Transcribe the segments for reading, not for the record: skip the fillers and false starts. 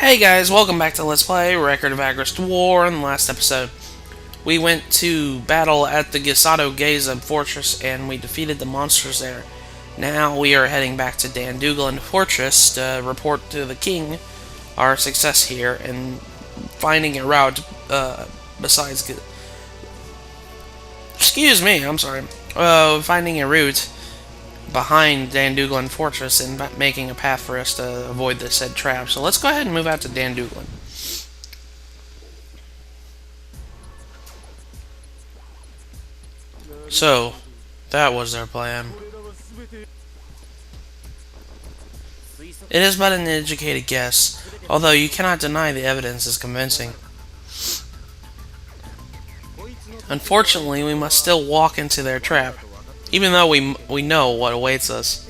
Hey guys, welcome back to Let's Play Record of Agarest War. In the last episode, we went to battle at the Gazo Gaza fortress and we defeated the monsters there. Now we are heading back to Danduglin Fortress to report to the king our success here and finding a route besides... Excuse me, I'm sorry. Finding a route behind Danduglin Fortress and making a path for us to avoid the said trap. So let's go ahead and move out to Danduglin. So, that was their plan. It is but an educated guess, although you cannot deny the evidence is convincing. Unfortunately, we must still walk into their trap, even though we know what awaits us.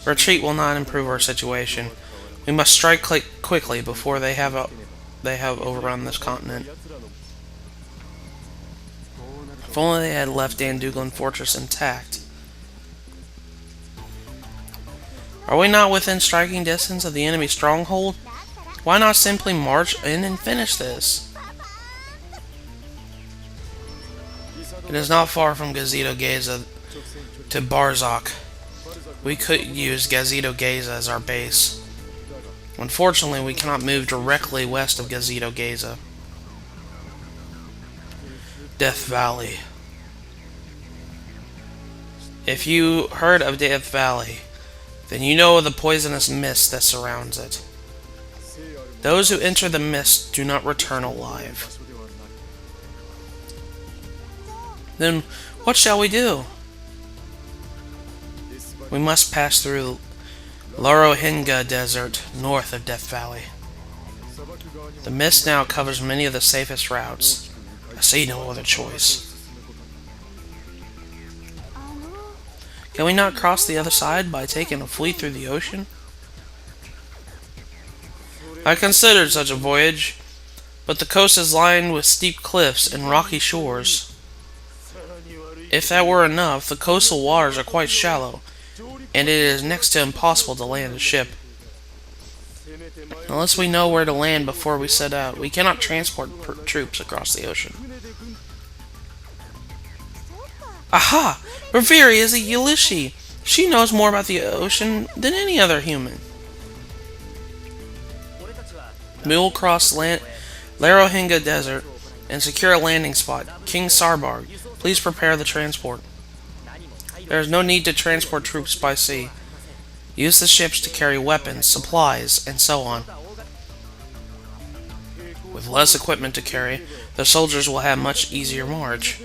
Retreat will not improve our situation. We must strike quickly before they have overrun this continent. If only they had left Danduglin Fortress intact. Are we not within striking distance of the enemy stronghold? Why not simply march in and finish this? It is not far from Gazo Gaza to Barzak. We could use Gazo Gaza as our base. Unfortunately, we cannot move directly west of Gazo Gaza. Death Valley. If you heard of Death Valley, then you know of the poisonous mist that surrounds it. Those who enter the mist do not return alive. Then what shall we do? We must pass through Larohinga Desert, north of Death Valley. The mist now covers many of the safest routes. I see no other choice. Can we not cross the other side by taking a fleet through the ocean? I considered such a voyage, but the coast is lined with steep cliffs and rocky shores. If that were enough, the coastal waters are quite shallow, and it is next to impossible to land a ship. Unless we know where to land before we set out, we cannot transport troops across the ocean. Aha! Reveri is a Yalishi. She knows more about the ocean than any other human. We will cross Larohinga Desert and secure a landing spot. King Sarbarg, please prepare the transport. There is no need to transport troops by sea. Use the ships to carry weapons, supplies, and so on. With less equipment to carry, the soldiers will have much easier march.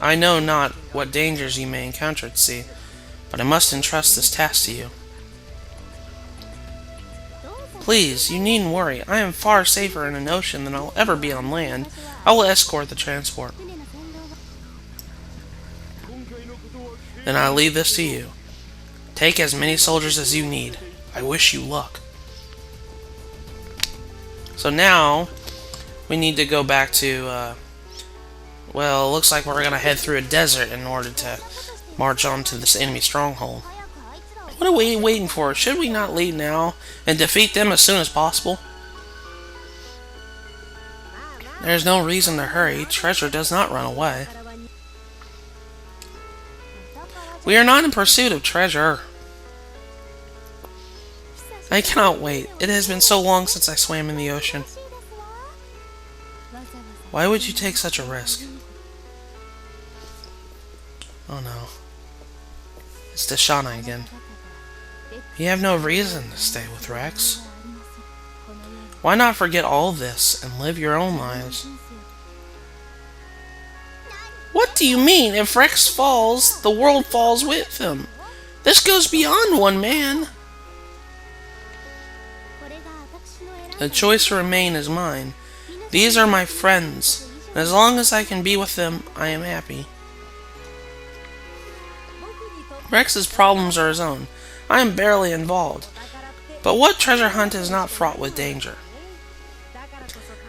I know not what dangers you may encounter at sea, but I must entrust this task to you. Please, you needn't worry. I am far safer in an ocean than I'll ever be on land. I will escort the transport. Then I leave this to you. Take as many soldiers as you need. I wish you luck. So now, we need to go back to, well, it looks like we're going to head through a desert in order to march on to this enemy stronghold. What are we waiting for? Should we not leave now and defeat them as soon as possible? There's no reason to hurry. Treasure does not run away. We are not in pursuit of treasure. I cannot wait. It has been so long since I swam in the ocean. Why would you take such a risk? Oh no. It's Dashana again. You have no reason to stay with Rex. Why not forget all this and live your own lives? What do you mean? If Rex falls, the world falls with him. This goes beyond one man. The choice to remain is mine. These are my friends, and as long as I can be with them, I am happy. Rex's problems are his own. I am barely involved. But what treasure hunt is not fraught with danger?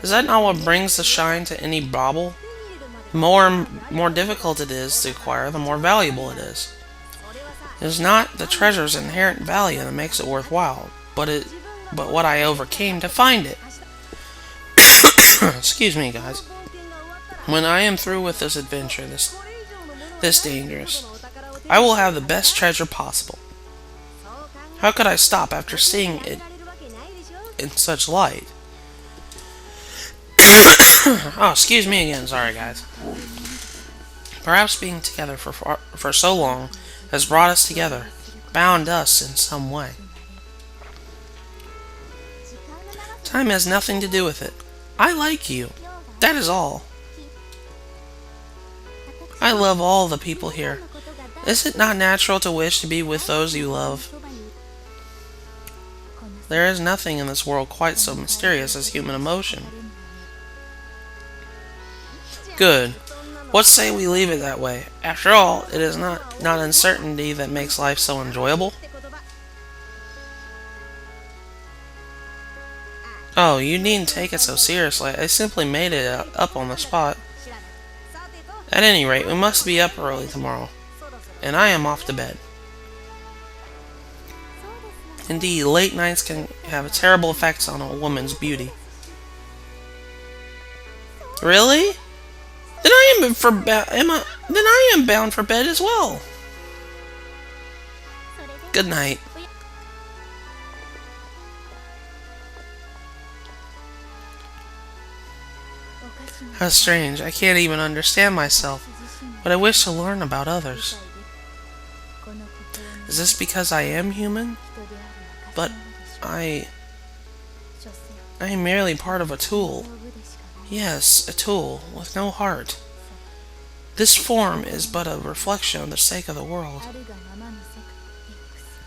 Is that not what brings the shine to any bauble? The more difficult it is to acquire, the more valuable it is. It is not the treasure's inherent value that makes it worthwhile, but what I overcame to find it. Excuse me, guys. When I am through with this adventure, this dangerous, I will have the best treasure possible. How could I stop after seeing it in such light? Oh, excuse me again. Sorry, guys. Perhaps being together for so long has brought us together, bound us in some way. Time has nothing to do with it. I like you. That is all. I love all the people here. Is it not natural to wish to be with those you love? There is nothing in this world quite so mysterious as human emotion. Good. What say we leave it that way? After all, it is not uncertainty that makes life so enjoyable. Oh, you needn't take it so seriously. I simply made it up on the spot. At any rate, we must be up early tomorrow, and I am off to bed. Indeed, late nights can have terrible effects on a woman's beauty. Really? Then I am bound for bed as well. Good night. How strange. I can't even understand myself, but I wish to learn about others. Is this because I am human? But I am merely part of a tool. Yes, a tool with no heart. This form is but a reflection of the sake of the world.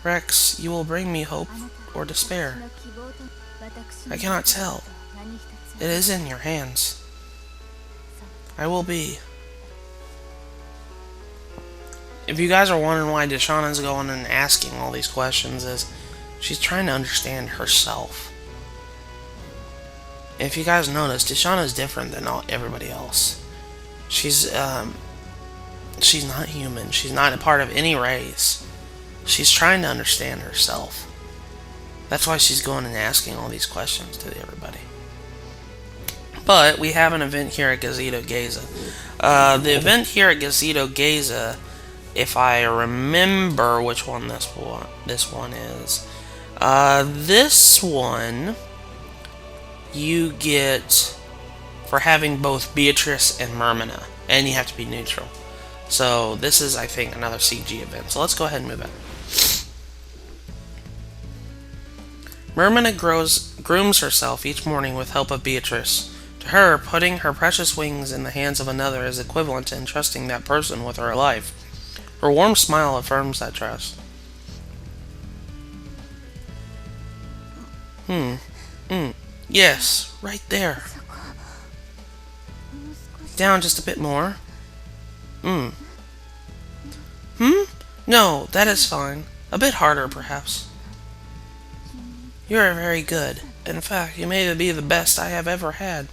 Rex, you will bring me hope or despair. I cannot tell. It is in your hands. I will be. If you guys are wondering why Deshauna's going and asking all these questions, is she's trying to understand herself. If you guys notice, Deshauna's different than everybody else. She's not human. She's not a part of any race. She's trying to understand herself. That's why she's going and asking all these questions to everybody. But we have an event here at Gazo Gaza. The event here at Gazo Gaza, if I remember which one this one is, this one you get for having both Beatrice and Mermina, and you have to be neutral. So this is, I think, another CG event. So let's go ahead and move on. Mermina grooms herself each morning with help of Beatrice. To her, putting her precious wings in the hands of another is equivalent to entrusting that person with her life. Her warm smile affirms that trust. Yes, right there. Down just a bit more. No, that is fine. A bit harder, perhaps. You are very good. In fact, you may be the best I have ever had.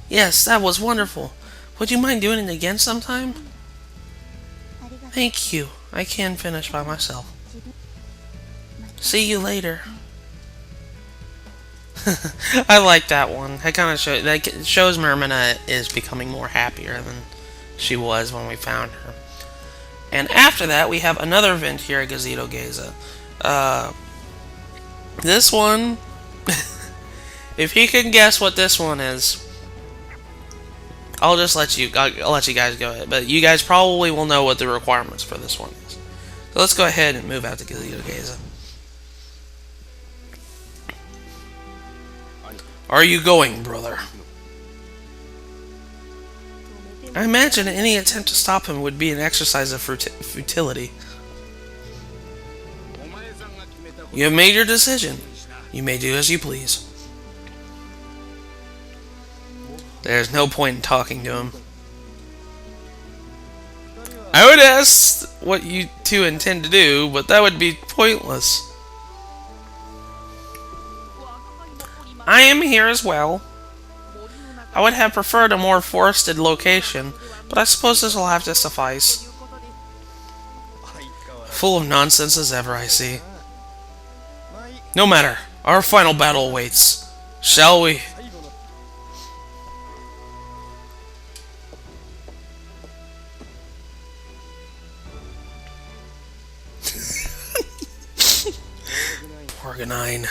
Yes, that was wonderful. Would you mind doing it again sometime? Thank you. I can finish by myself. See you later. I like that one. That kind of shows Mermina is becoming more happier than she was when we found her. And after that, we have another event here at Gazo Gaza. This one, if you can guess what this one is, I'll let you guys go ahead. But you guys probably will know what the requirements for this one is. So let's go ahead and move out to Gazo Gaza. Are you going, brother? I imagine any attempt to stop him would be an exercise of futility. You have made your decision. You may do as you please. There's no point in talking to him. I would ask what you two intend to do, but that would be pointless. I am here as well. I would have preferred a more forested location, but I suppose this will have to suffice. Full of nonsense as ever, I see. No matter, our final battle awaits. Shall we? Organine.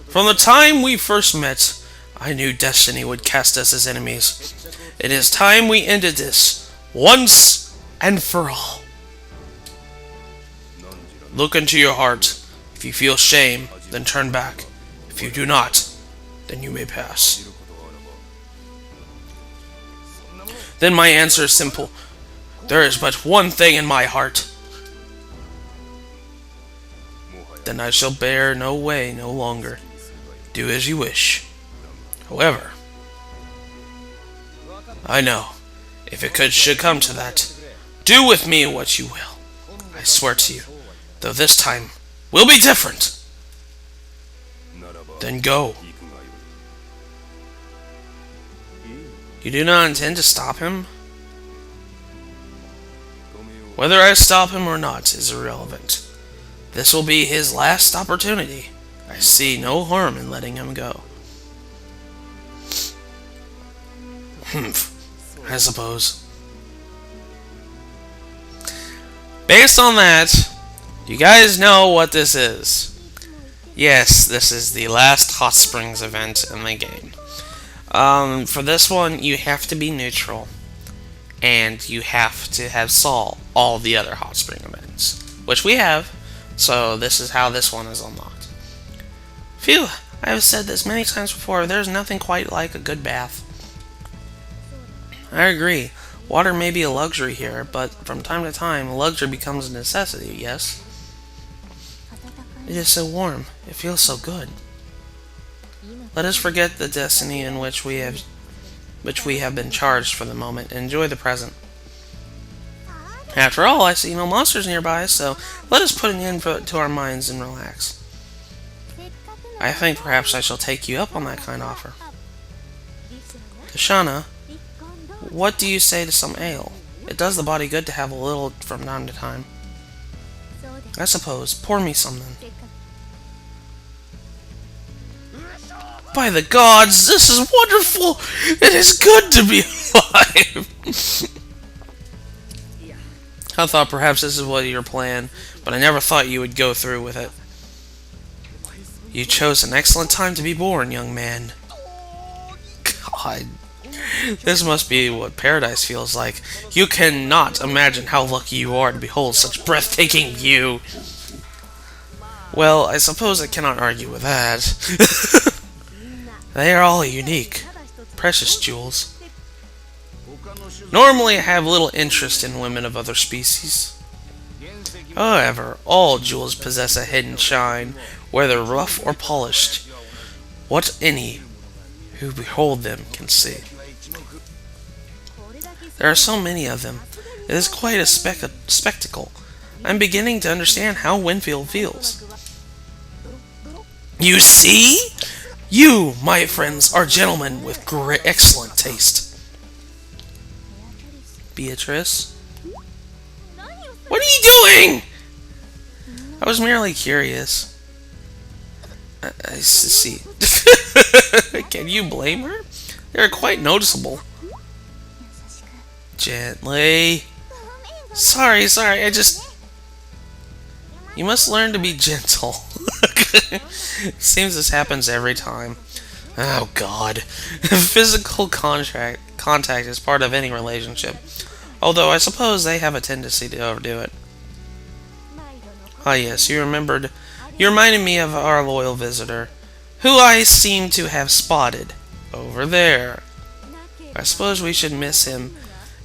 From the time we first met, I knew destiny would cast us as enemies. It is time we ended this, once and for all. Look into your heart. If you feel shame, then turn back. If you do not, then you may pass. Then my answer is simple. There is but one thing in my heart. Then I shall bear no way no longer. Do as you wish. However, I know, if it should come to that, do with me what you will. I swear to you, though this time will be different. Then go. You do not intend to stop him? Whether I stop him or not is irrelevant. This will be his last opportunity. I see no harm in letting him go. I suppose. Based on that, you guys know what this is. Yes, this is the last Hot Springs event in the game. For this one, you have to be neutral. And you have to have solved all the other Hot Spring events. Which we have. So this is how this one is unlocked. Phew, I have said this many times before, there's nothing quite like a good bath. I agree. Water may be a luxury here, but from time to time, a luxury becomes a necessity, yes? It is so warm. It feels so good. Let us forget the destiny in which we have been charged for the moment and enjoy the present. After all, I see no monsters nearby, so let us put an end to our minds and relax. I think perhaps I shall take you up on that kind offer. Tashana, what do you say to some ale? It does the body good to have a little from time to time. I suppose. Pour me some then. By the gods, this is wonderful! It is good to be alive! I thought perhaps this is what your plan, but I never thought you would go through with it. You chose an excellent time to be born, young man. God. This must be what paradise feels like. You cannot imagine how lucky you are to behold such breathtaking view. Well, I suppose I cannot argue with that. They are all unique. Precious jewels. Normally I have little interest in women of other species. However, all jewels possess a hidden shine, whether rough or polished. What any who behold them can see. There are so many of them. It is quite a spectacle. I'm beginning to understand how Winfeild feels. You see? You, my friends, are gentlemen with excellent taste. Beatrice? What are you doing? I was merely curious. I see. Can you blame her? They're quite noticeable. Gently. Sorry, I just... You must learn to be gentle. Seems this happens every time. Oh god. Physical contact is part of any relationship. Although I suppose they have a tendency to overdo it. Ah yes, you reminded me of our loyal visitor, who I seem to have spotted over there. I suppose we should miss him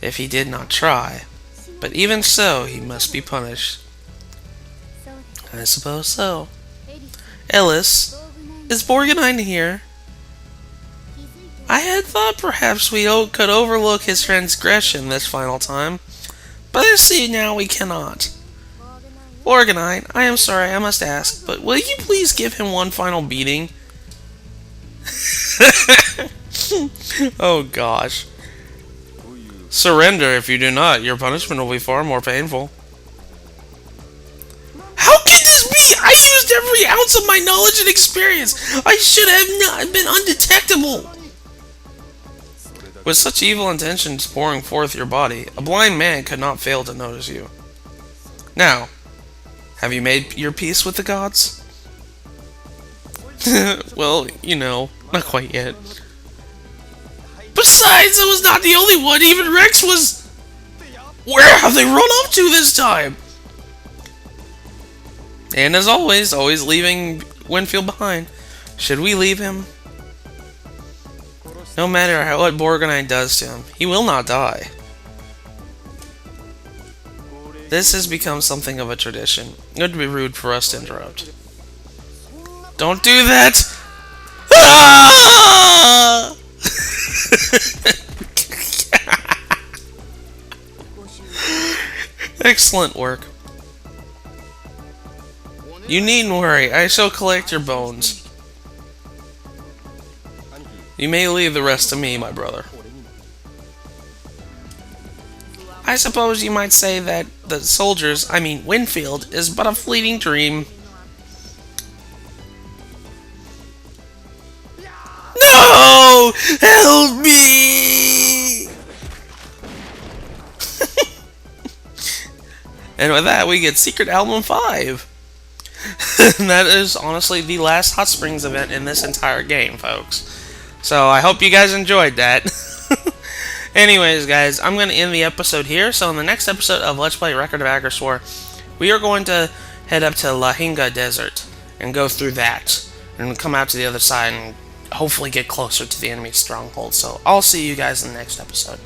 if he did not try, but even so, he must be punished. I suppose so. Ellis, is Borgnine here? I had thought perhaps we could overlook his transgression this final time, but I see now we cannot. Borgnine, I am sorry, I must ask, but will you please give him one final beating? Surrender. If you do not, your punishment will be far more painful. How can this be? I used every ounce of my knowledge and experience. I should have not been undetectable. With such evil intentions pouring forth your body, a blind man could not fail to notice you. Now, have you made your peace with the gods? Well, not quite yet. Besides, I was not the only one. Even Rex was... Where have they run off to this time? And as always leaving Winfeild behind. Should we leave him? No matter what Borgonite does to him, he will not die. This has become something of a tradition. It would be rude for us to interrupt. Don't do that! Ah! Excellent work. You needn't worry, I shall collect your bones. You may leave the rest to me, my brother. I suppose you might say that the soldiers, Winfeild, is but a fleeting dream. No! Help me! And with that, we get Secret Album 5. And that is honestly the last Hot Springs event in this entire game, folks. So I hope you guys enjoyed that. Anyways, guys, I'm going to end the episode here. So in the next episode of Let's Play Record of Agarest War, we are going to head up to Lahinga Desert and go through that and come out to the other side and hopefully get closer to the enemy stronghold. So I'll see you guys in the next episode.